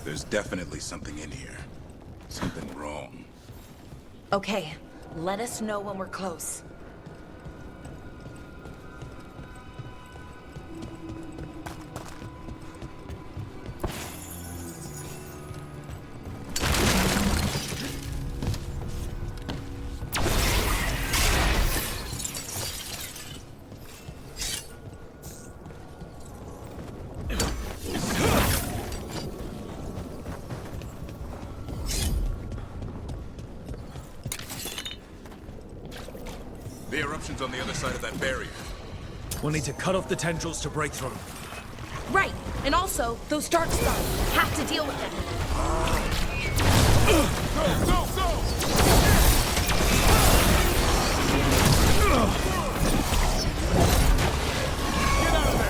There's definitely something in here. Something wrong. Okay, let us know when we're close. The eruption's on the other side of that barrier. We'll need to cut off the tendrils to break through. Right, and also, those dark stuff. Have to deal with them. Go, go, go! Get out of there!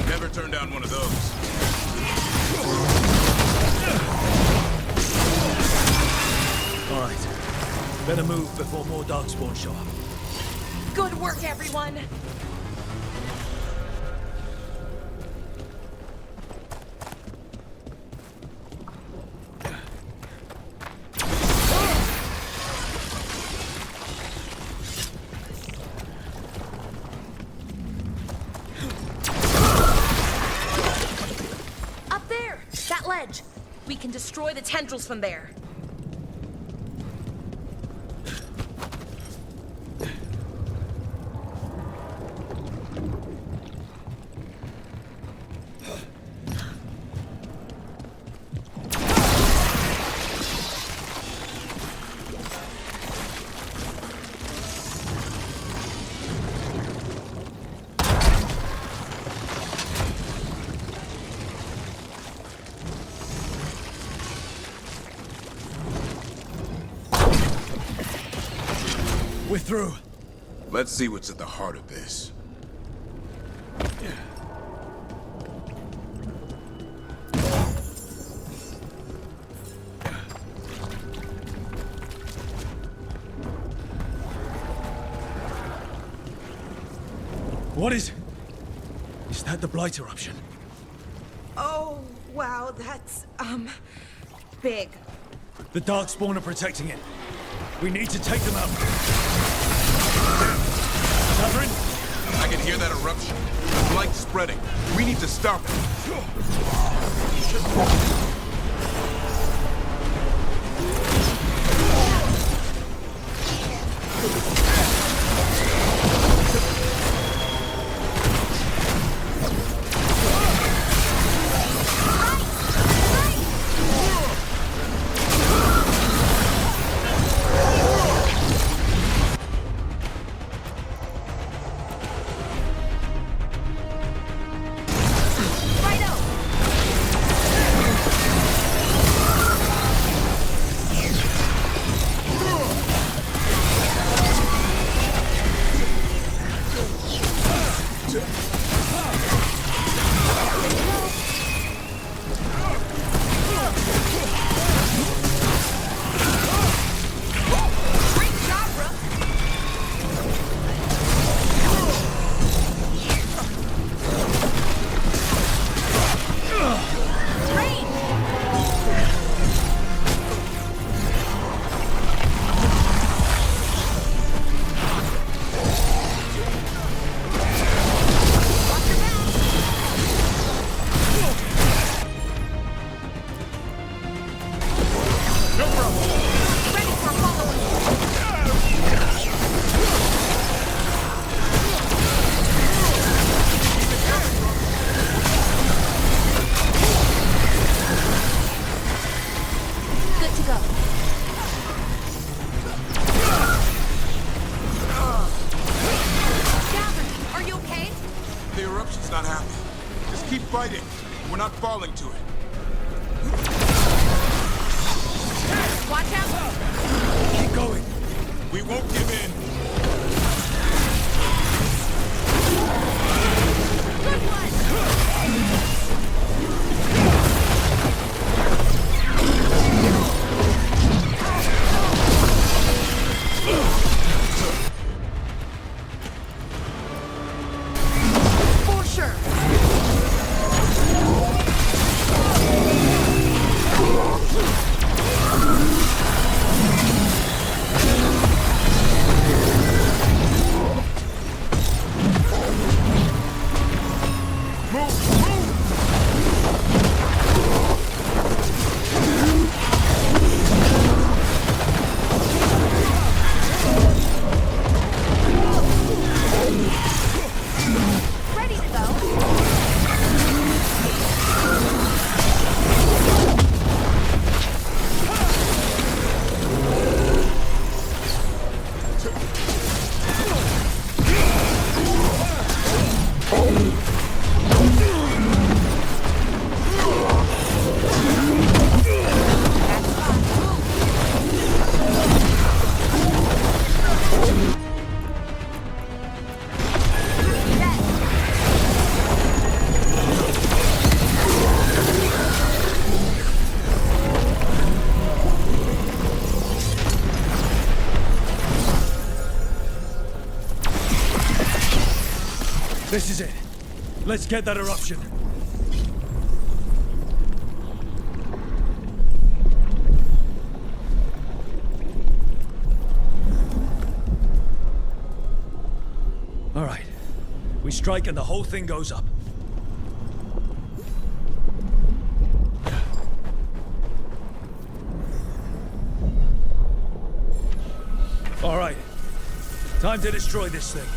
Never turn down one of those. All right. Better move before more darkspawn show up. Good work, everyone! Up there! That ledge! We can destroy the tendrils from there. We're through. Let's see what's at the heart of this. What is... Is that the Blight eruption? Oh, wow, that's, big. The Darkspawn are protecting it. We need to take them out. Catherine? I can hear that eruption. The blight's spreading. We need to stop it. crawling to it. Watch out! Keep going. We won't give in. Good one! For sure. Ready to go. This is it. Let's get that eruption. All right. We strike and the whole thing goes up. All right. Time to destroy this thing.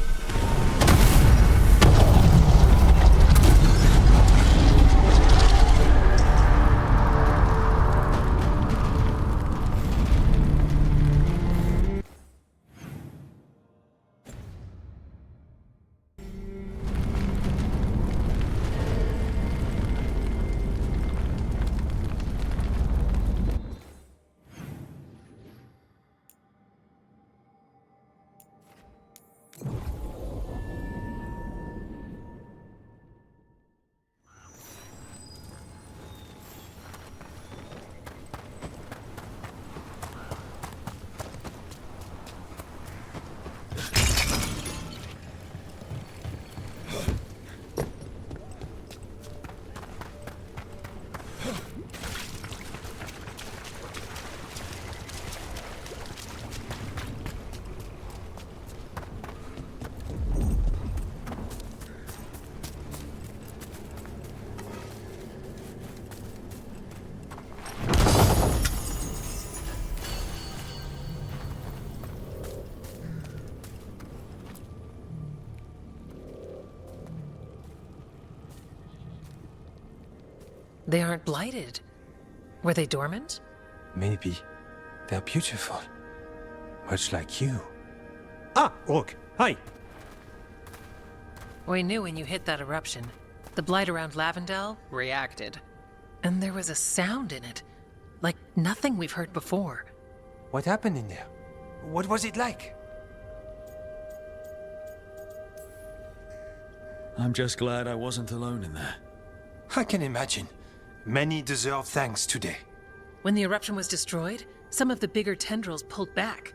They aren't blighted. Were they dormant? Maybe. They're beautiful. Much like you. Ah, Rook. Hi. We knew when you hit that eruption. The blight around Lavendel reacted. And there was a sound in it. Like nothing we've heard before. What happened in there? What was it like? I'm just glad I wasn't alone in there. I can imagine. Many deserve thanks today. When the eruption was destroyed, some of the bigger tendrils pulled back.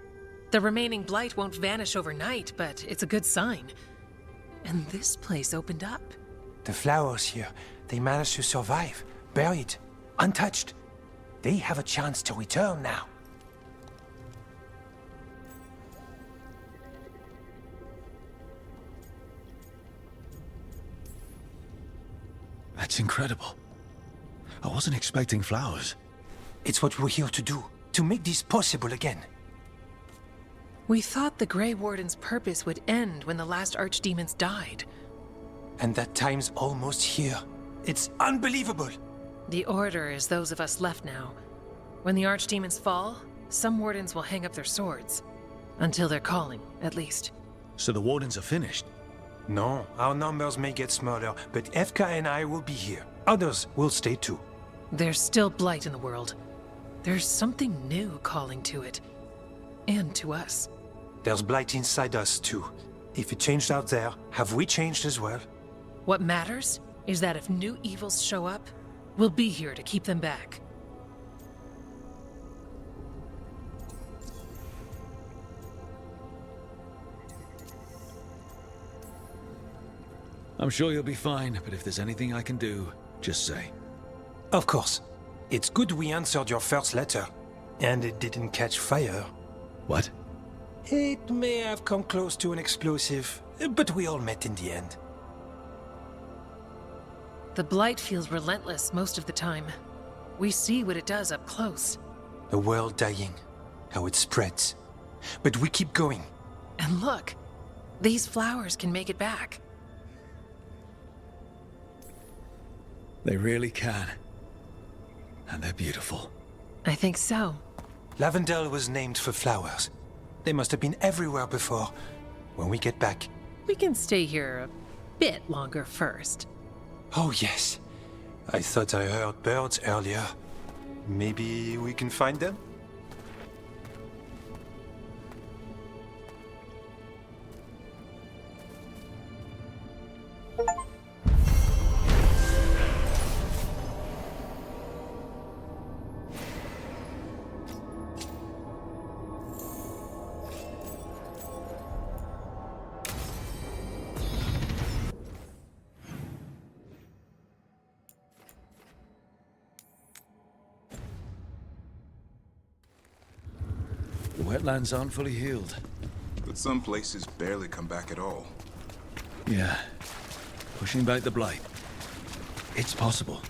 The remaining blight won't vanish overnight, but it's a good sign. And this place opened up. The flowers here, they managed to survive. Buried. Untouched. They have a chance to return now. That's incredible. I wasn't expecting flowers. It's what we're here to do. To make this possible again. We thought the Grey Warden's purpose would end when the last archdemons died. And that time's almost here. It's unbelievable. The Order is those of us left now. When the archdemons fall, some wardens will hang up their swords. Until they're calling, at least. So the wardens are finished. No, our numbers may get smaller, but Efka and I will be here. Others will stay too. There's still blight in the world. There's something new calling to it. And to us. There's blight inside us too. If it changed out there, have we changed as well? What matters is that if new evils show up, we'll be here to keep them back. I'm sure you'll be fine, but if there's anything I can do, just say. Of course. It's good we answered your first letter. And it didn't catch fire. What? It may have come close to an explosive, but we all met in the end. The blight feels relentless most of the time. We see what it does up close. A world dying. How it spreads. But we keep going. And look, these flowers can make it back. They really can. And they're beautiful. I think so. Lavendel was named for flowers. They must have been everywhere before. When we get back... We can stay here a bit longer first. Oh yes. I thought I heard birds earlier. Maybe we can find them? The wetlands aren't fully healed. But some places barely come back at all. Yeah. Pushing back the blight. It's possible.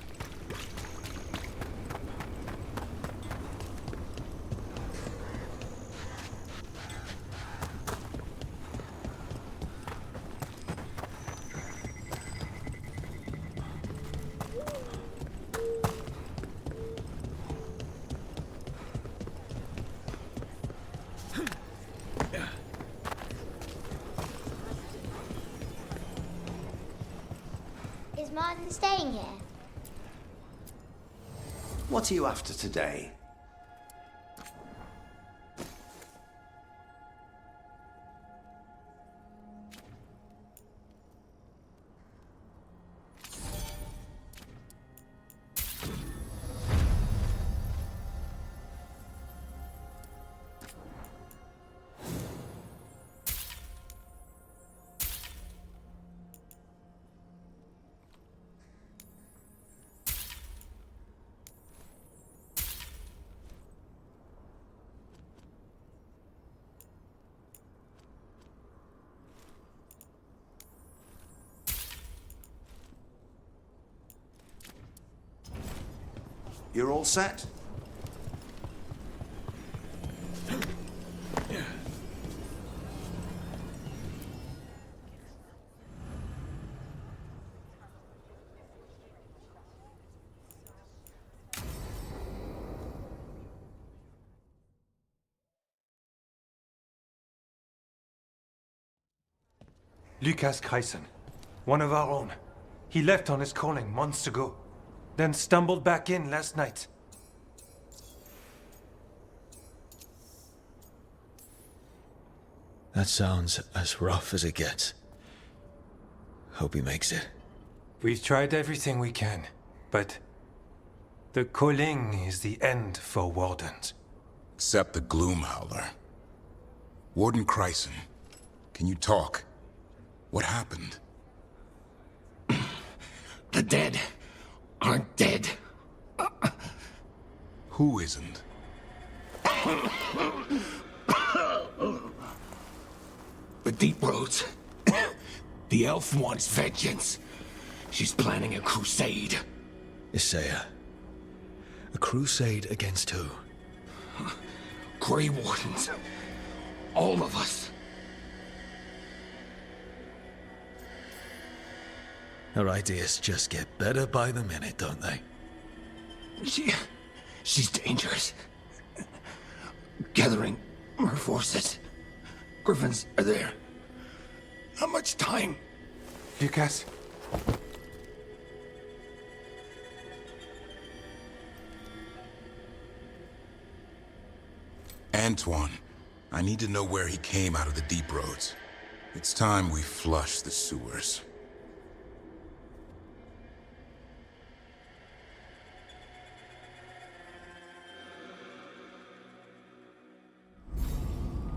Is Martin staying here? What are you after today? You're all set? Lucas Chryson, one of our own. He left on his calling months ago, then stumbled back in last night. That sounds as rough as it gets. Hope he makes it. We've tried everything we can, but the calling is the end for wardens. Except the Gloom Howler. Warden Chryson, can you talk? What happened? The dead aren't dead. Who isn't? The Deep Roads. The elf wants vengeance. She's planning a crusade. Isaiah. A crusade against who? Grey Wardens. All of us. Her ideas just get better by the minute, don't they? She's dangerous. Gathering her forces. Griffins are there. How much time? Lucas? Antoine, I need to know where he came out of the deep roads. It's time we flush the sewers.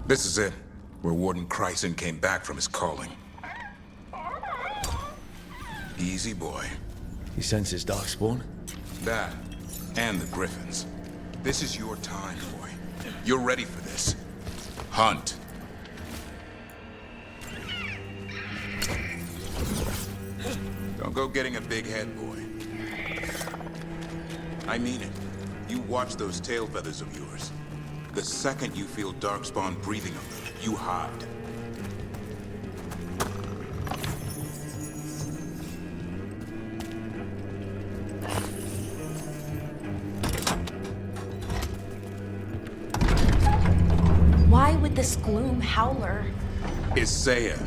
This is it, where Warden Chryson came back from his calling. Easy, boy. He senses darkspawn. That, and the griffins. This is your time, boy. You're ready for this. Hunt. Don't go getting a big head, boy. I mean it. You watch those tail feathers of yours. The second you feel darkspawn breathing on them, you hide. Why would this gloom howler? Isaiah.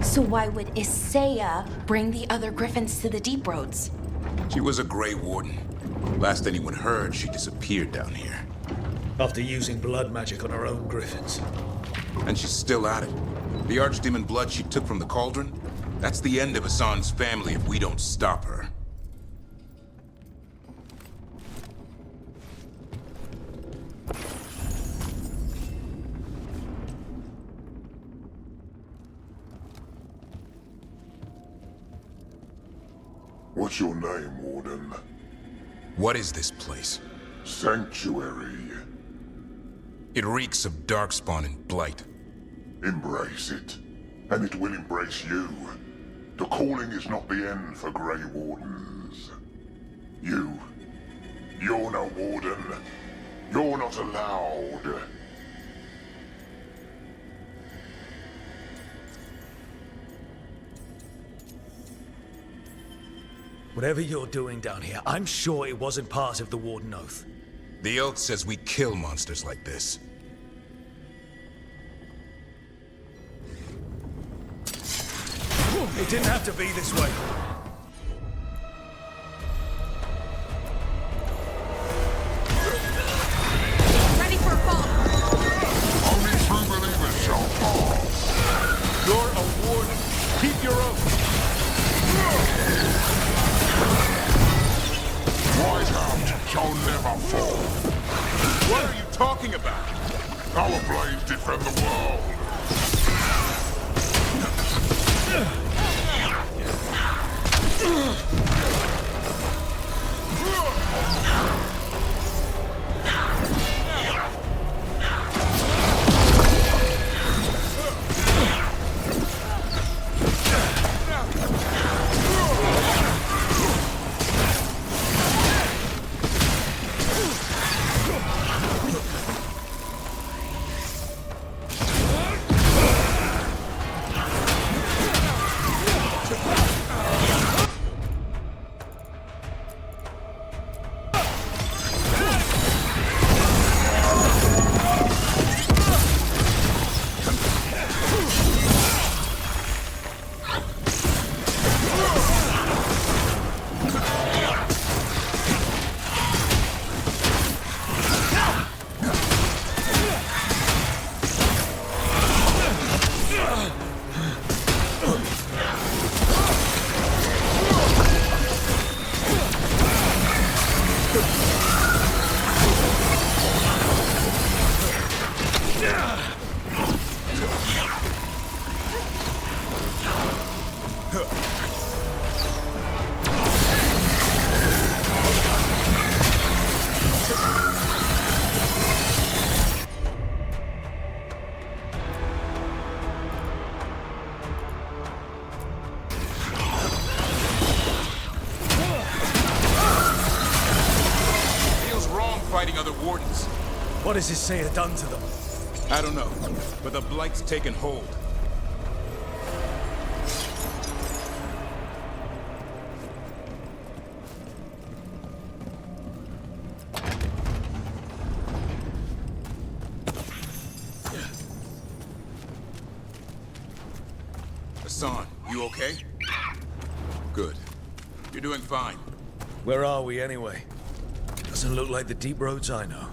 So why would Isaiah bring the other griffins to the deep roads? She was a Grey Warden. Last anyone heard, she disappeared down here. After using blood magic on her own griffins. And she's still at it. The archdemon blood she took from the cauldron? That's the end of Hassan's family if we don't stop her. What's your name, Warden? What is this place? Sanctuary. It reeks of darkspawn and blight. Embrace it, and it will embrace you. The calling is not the end for Grey Wardens. You're no Warden. You're not allowed. Whatever you're doing down here, I'm sure it wasn't part of the Warden Oath. The oath says we kill monsters like this. It didn't have to be this way. Ready for a fall! Only true believers shall pass. You're a warden. Keep your oath. Whitehound shall never fall. What are you talking about? Our blades defend the world. Fighting other wardens. What has Isaiah done to them? I don't know, but the blight's taken hold. Hassan, you okay? Good. You're doing fine. Where are we anyway? Doesn't look like the deep roads I know.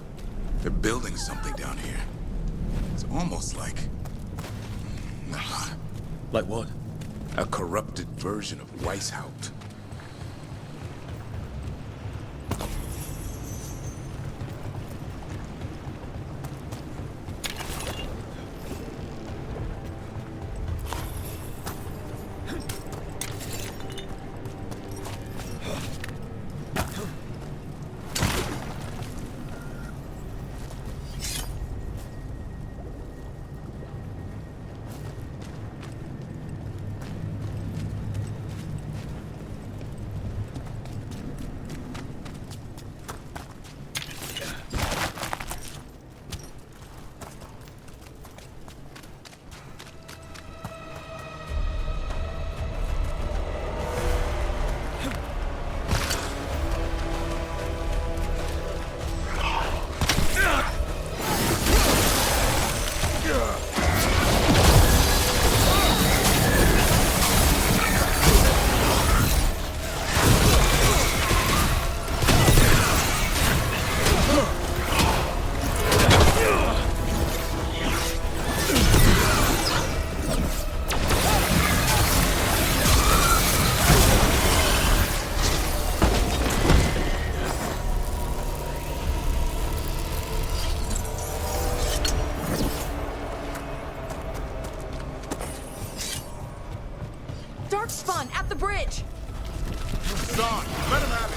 They're building something down here. It's almost like... Nah. Like what? A corrupted version of Weishaupt. Darkspawn at the bridge! Don, let him have it!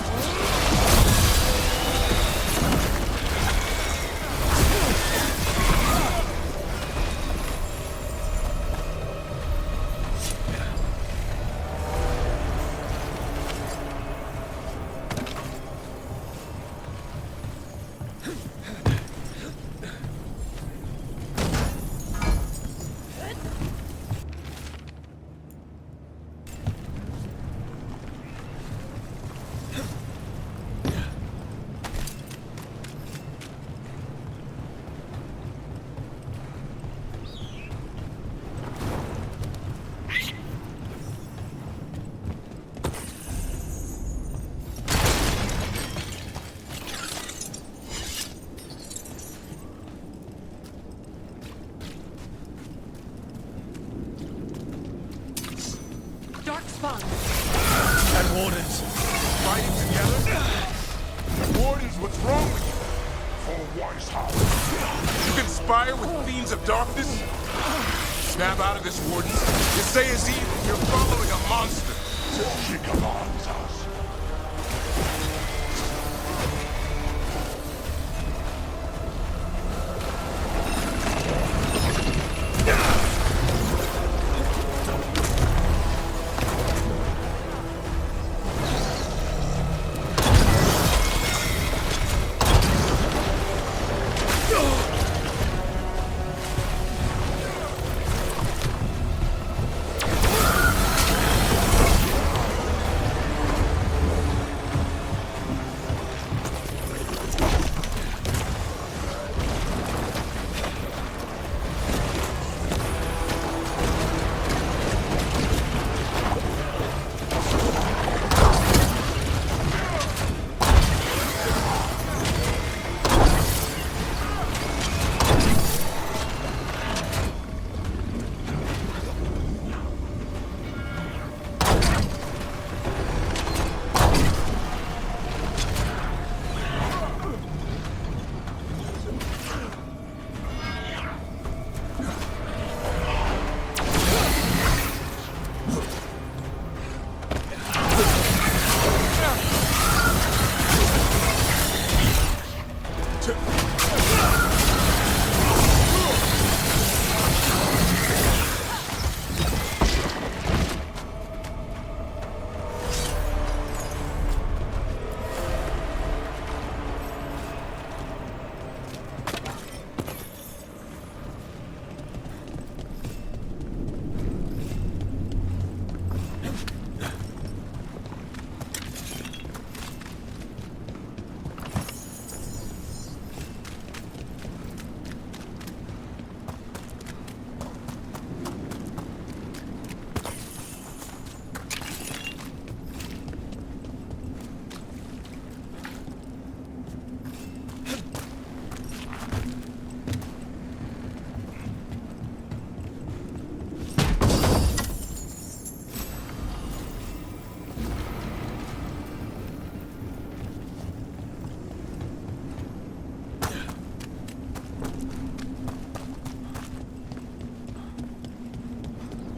Darkspawn! And wardens. Fighting together? Wardens, what's wrong with you? For Weishaupt. You conspire with fiends of darkness? Snap out of this, Wardens. You say is evil. You're following a monster. She commands us.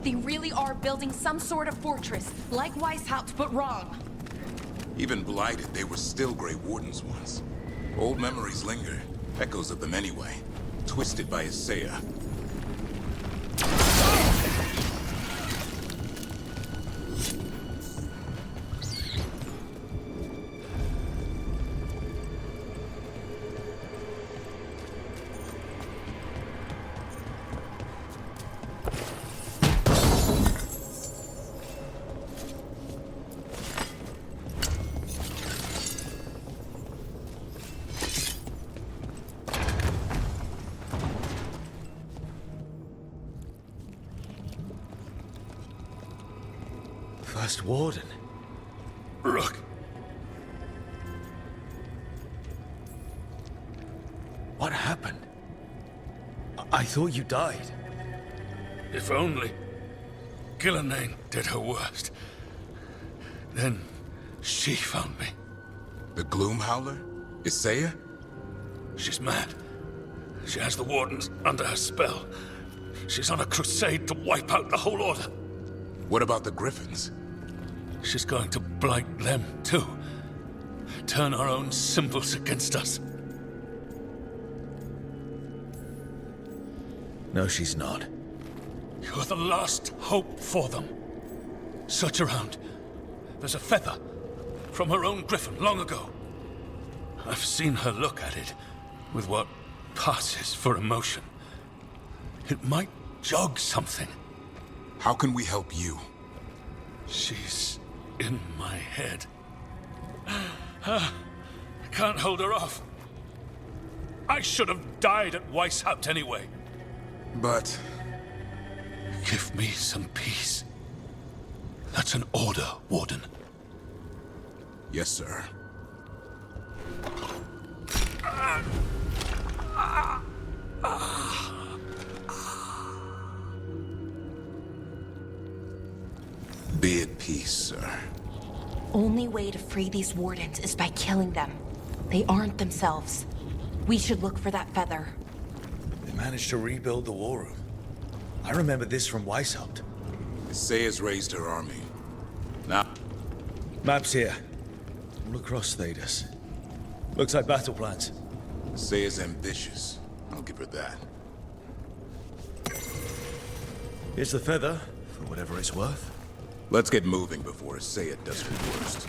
They really are building some sort of fortress, like Weishaupt, but wrong. Even blighted, they were still Grey Wardens once. Old memories linger, echoes of them anyway, twisted by Isaiah. First Warden. Rook. What happened? I thought you died. If only. Gillenane did her worst. Then she found me. The Gloom Howler? Isaiah? She's mad. She has the Wardens under her spell. She's on a crusade to wipe out the whole Order. What about the Griffins? She's going to blight them, too. Turn our own symbols against us. No, she's not. You're the last hope for them. Search around. There's a feather from her own griffin long ago. I've seen her look at it with what passes for emotion. It might jog something. How can we help you? She's in my head. I can't hold her off. I should have died at Weishaupt anyway. But... Give me some peace. That's an order, Warden. Yes, sir. Be at peace, sir. Only way to free these wardens is by killing them. They aren't themselves. We should look for that feather. They managed to rebuild the war room. I remember this from Weishaupt. Isaiah's raised her army. Now... Map's here. All across Thedas. Looks like battle plans. Isaiah's ambitious. I'll give her that. Here's the feather, for whatever it's worth. Let's get moving before Isaiah does her worst.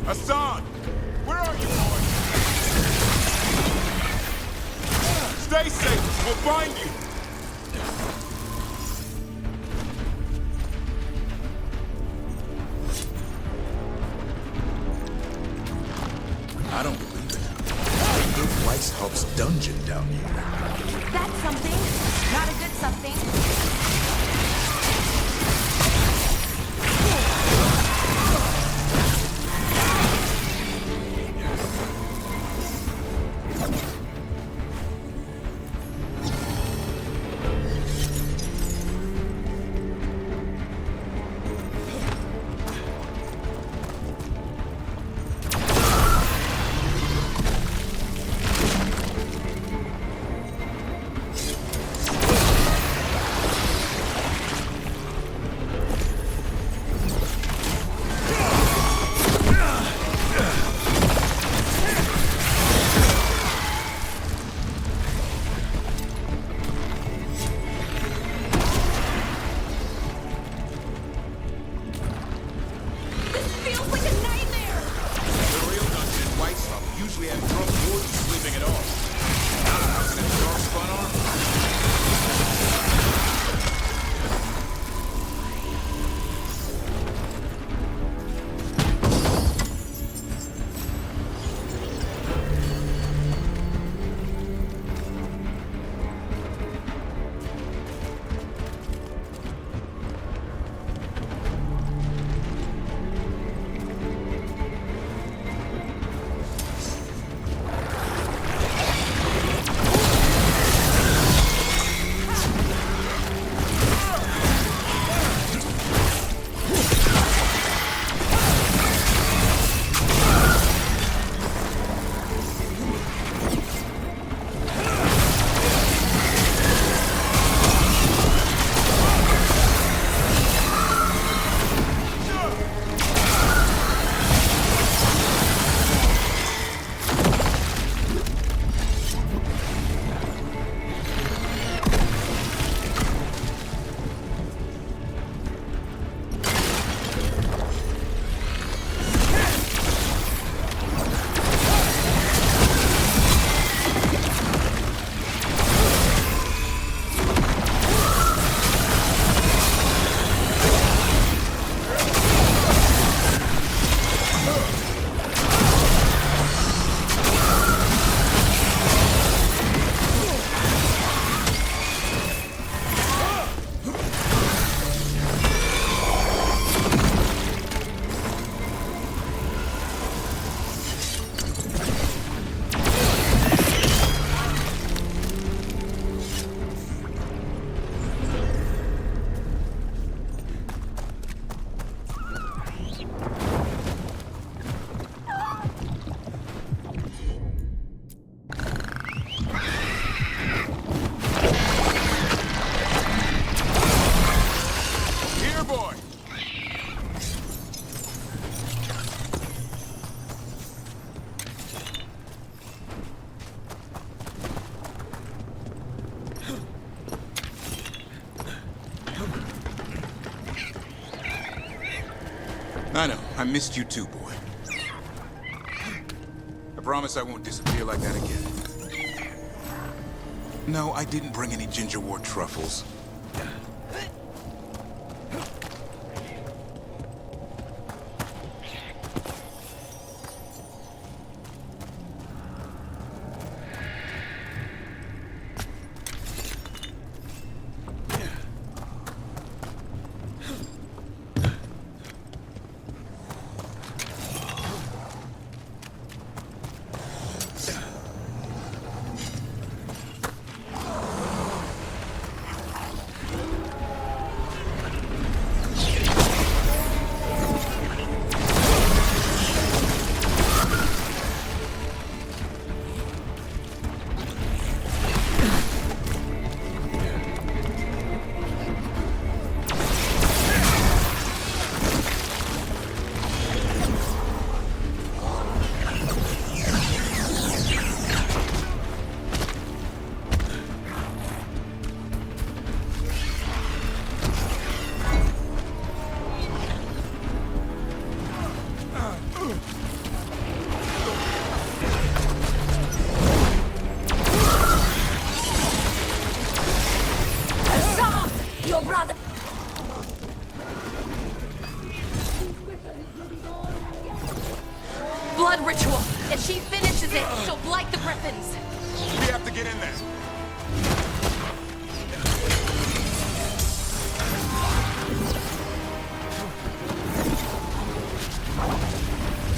Hassan! Where are you, boy? Stay safe! We'll find you! I don't believe it. They built Weishaupt's dungeon down here. That's something. Not a good something. I know. I missed you too, boy. I promise I won't disappear like that again. No, I didn't bring any gingerwort truffles. Blood ritual. If she finishes it, she'll blight the griffins. We have to get in there.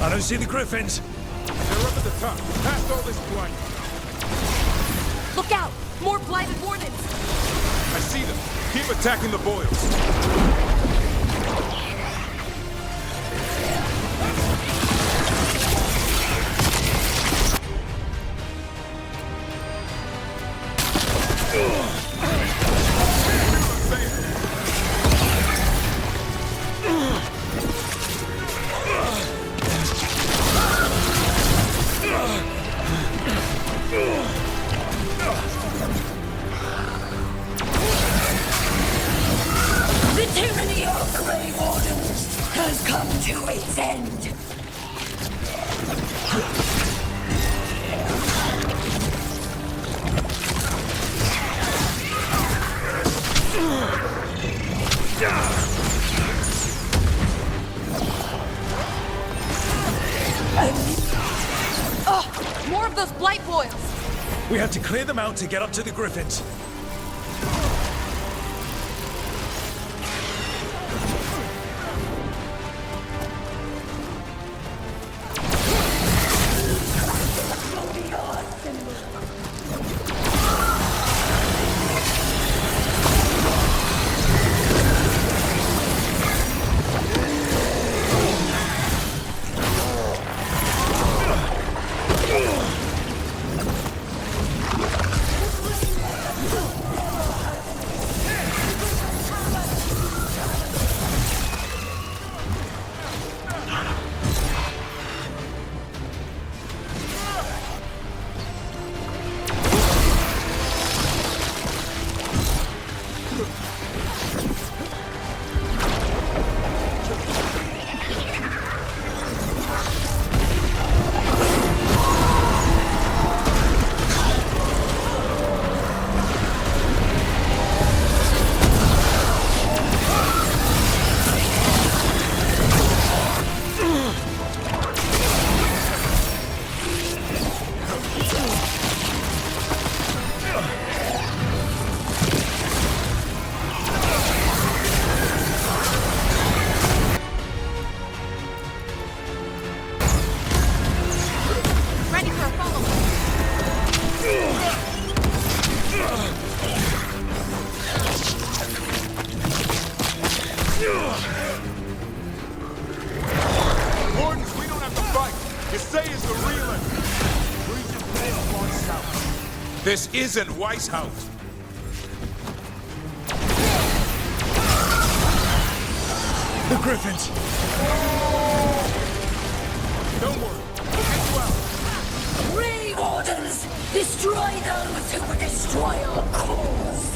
I don't see the griffins. They're up at the top, past all this blight. Look out! More blighted wardens! I see them. Keep attacking the boils. The tyranny of Grey Wardens has come to its end. More of those blight boils! We have to clear them out to get up to the griffins. Wardens, we don't have to fight. Isaiah is the real enemy. This isn't Weishaupt. The griffins! Don't worry. We'll get you out. Grey Wardens! Destroy those who would destroy our cause!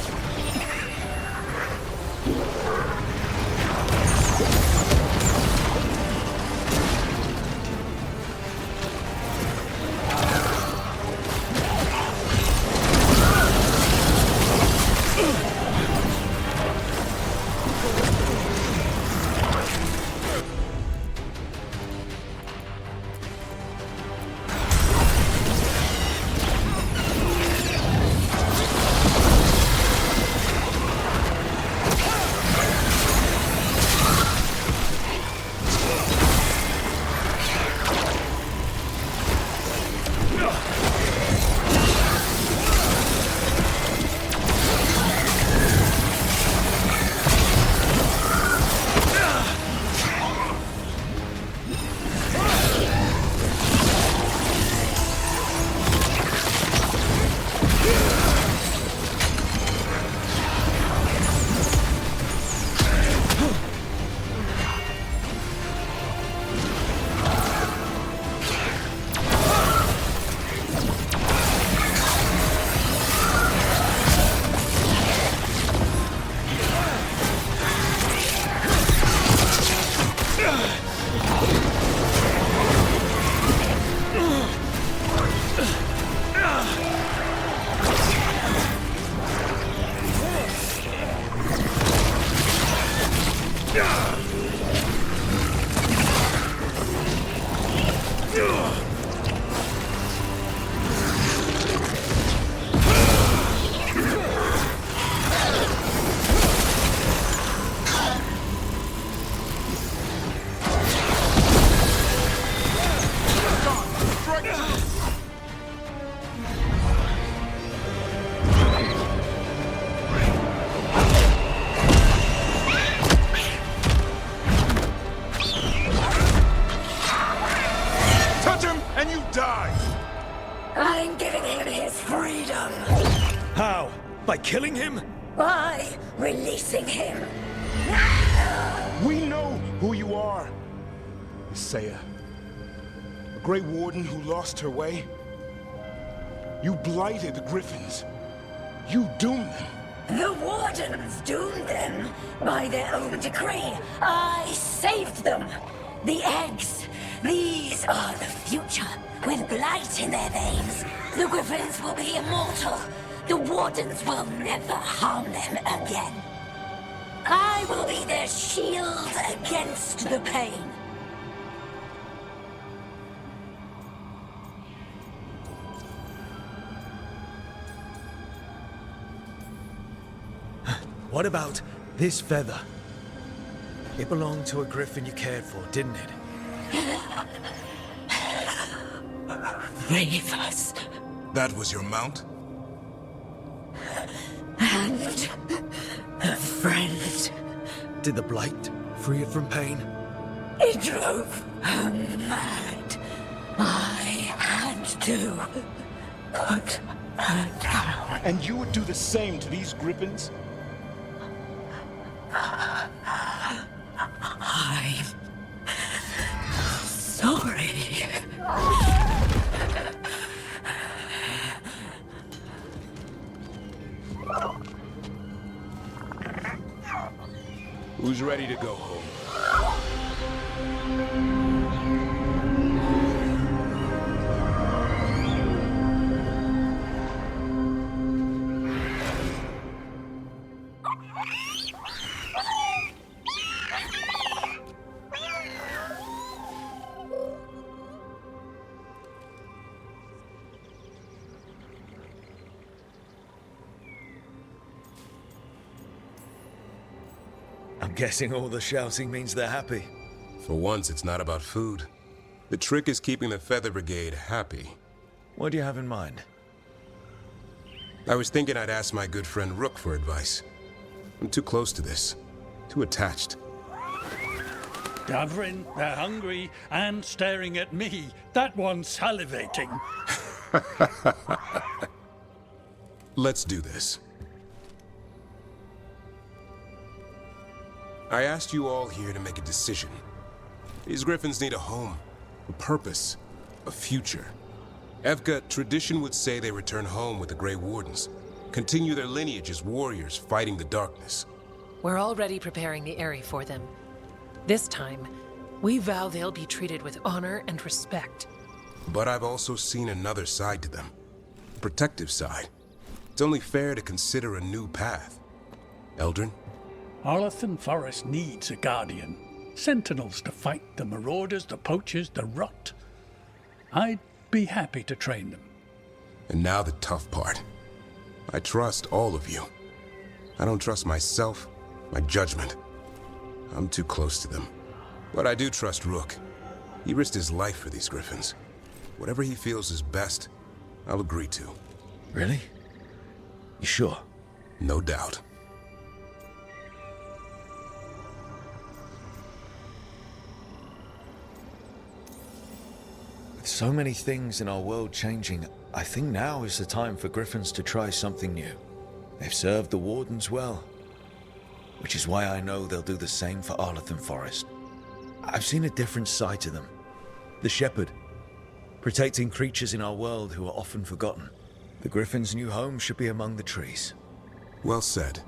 I'm giving him his freedom. How? By killing him? By releasing him. We know who you are. Isaiah. A Grey Warden who lost her way. You blighted the Griffins. You doomed them. The Wardens doomed them by their own decree. I saved them. The eggs. These are the future. With blight in their veins, the Griffins will be immortal. The Wardens will never harm them again. I will be their shield against the pain. What about this feather? It belonged to a griffin you cared for, didn't it? Thedas. That was your mount? And a friend. Did the blight free it from pain? It drove her mad. I had to put her down. And you would do the same to these Griffins? I'm sorry. Who's ready to go home? I'm guessing all the shouting means they're happy. For once, it's not about food. The trick is keeping the Feather Brigade happy. What do you have in mind? I was thinking I'd ask my good friend Rook for advice. I'm too close to this. Too attached. Davrin, they're hungry and staring at me. That one's salivating. Let's do this. I asked you all here to make a decision. These Griffins need a home, a purpose, a future. Evka, tradition would say they return home with the Grey Wardens, continue their lineage as warriors fighting the darkness. We're already preparing the Eyrie for them. This time, we vow they'll be treated with honor and respect. But I've also seen another side to them. A protective side. It's only fair to consider a new path. Eldrin? Arlathan Forest needs a guardian. Sentinels to fight the marauders, the poachers, the rot. I'd be happy to train them. And now the tough part. I trust all of you. I don't trust myself, my judgment. I'm too close to them. But I do trust Rook. He risked his life for these Griffins. Whatever he feels is best, I'll agree to. Really? You sure? No doubt. With so many things in our world changing, I think now is the time for Griffins to try something new. They've served the Wardens well, which is why I know they'll do the same for Arlathan Forest. I've seen a different side to them. The Shepherd, protecting creatures in our world who are often forgotten. The Griffin's new home should be among the trees. Well said.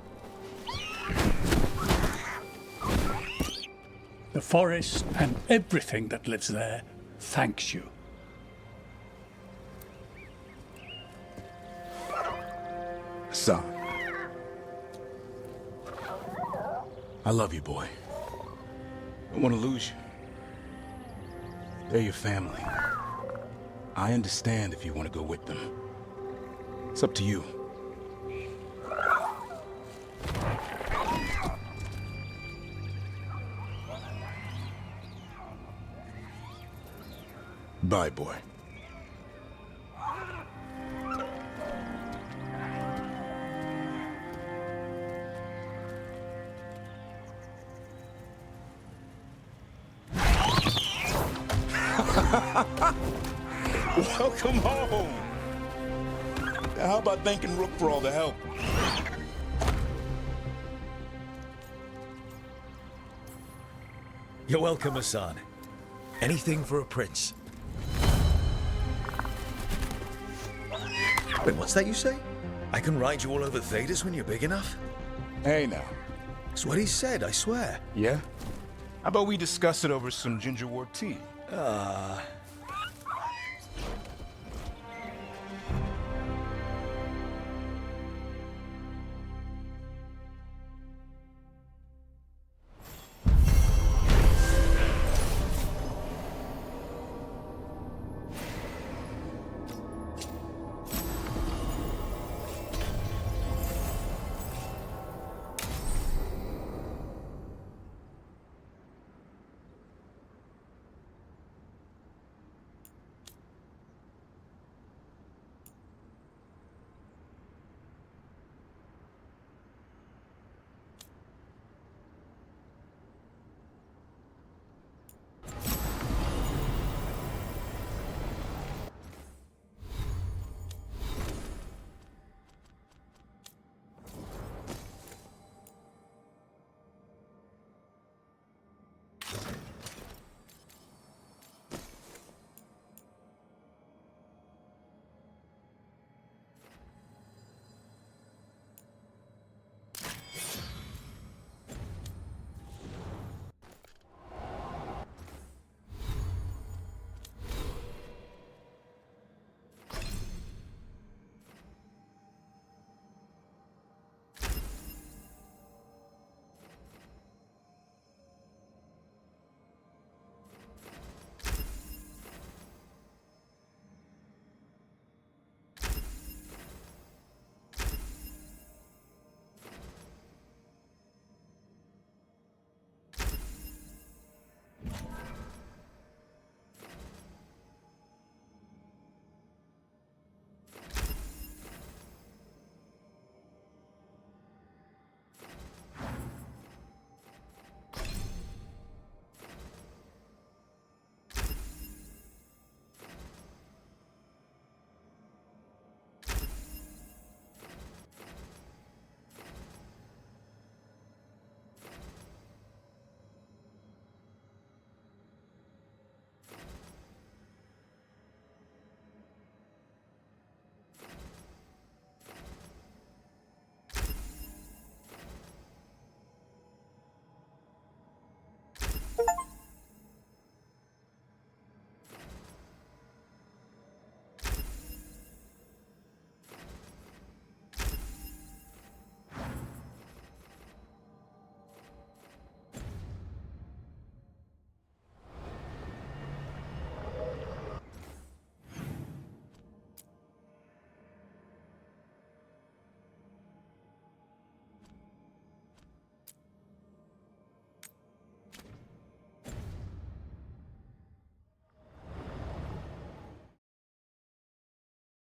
The forest and everything that lives there thanks you. Son. I love you, boy. Don't want to lose you. They're your family. I understand if you want to go with them. It's up to you. Bye, boy. Welcome home. Now, how about thanking Rook for all the help? You're welcome, Hassan. Anything for a prince. Wait, what's that you say? I can ride you all over Thedas when you're big enough? Hey, now. That's what he said, I swear. Yeah? How about we discuss it over some gingerwort tea?